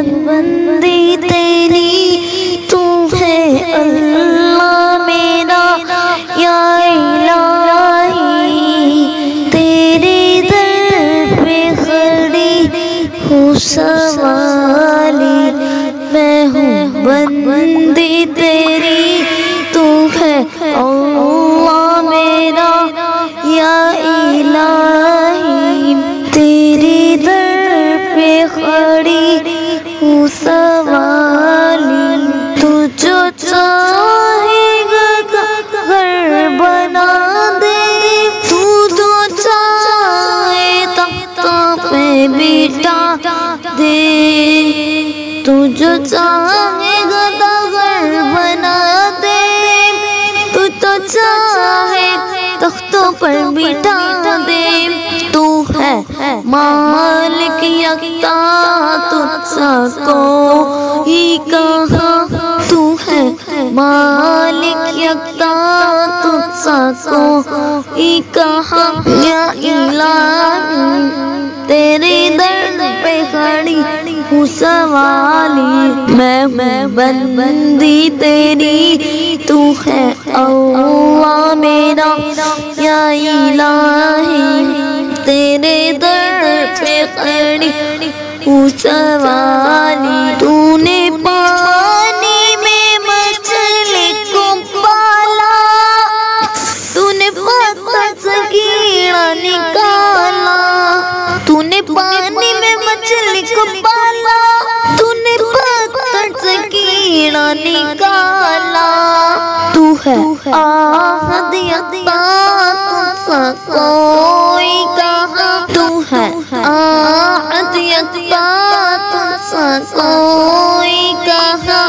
बंदी तेरी, तू है अल्लाह मेरा या इलाही। तेरे दर पे खड़ी हूँ सवाली, मैं हूँ बंदी तेरी, तू है अल्लाह मेरा या इलाही। तेरे दर पे खड़ी हूँ सवाली, तू जो चाहेगा घर बना दे, तू जो चाहे तख्तों पे बिठा दे। तू जो चाहेगा घर बना दे, तू तो चाहे तख्तों पर बिठा दे। तू है मालिक यकता, तुझसा कोई कहाँ। तू है मालिक यकता, तुझसा कोई कहाँ या इलाही। तेरे दर पे खड़ी हूँ सवाली, मैं बंदी तेरी, तू है अल्लाह मेरा या इलाही। तेरे दर पे खड़ी हूँ सवाली, तूने पानी में मछली को पाला, तूने पत्थर से कीड़ा निकाला। तूने पानी में मछली को पाला, तूने पत्थर से कीड़ा निकाला। तू है आहद यकता, तुझसा कोई कहाँ। तू है आहद यकता, तुझसा कोई कहाँ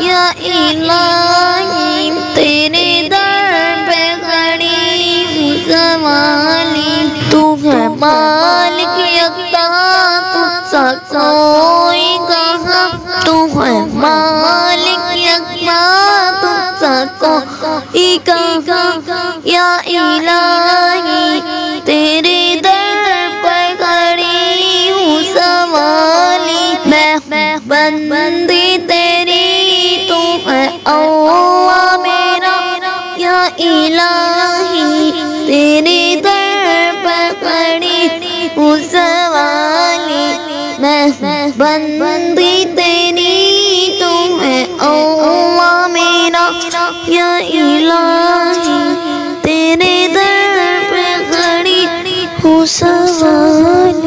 या इलाही। तेरे दर पे खड़ी हूँ सवाली, तू है मालिक यकता, तुझसा कोई कहाँ। तू है मालिक यकता, तुझसा कोई कहाँ या इलाही। तेरे दर पर खड़ी हूँ सवाली, मैं बंदी तेरी, तू है अल्लाह मेरा या इलाही। तेरे दर पर खड़ी हूँ सवाली, मैं बंदी तेरी, तू है अल्लाह मेरा या इलाही। तेरे दर पे खड़ी हूँ सवाली।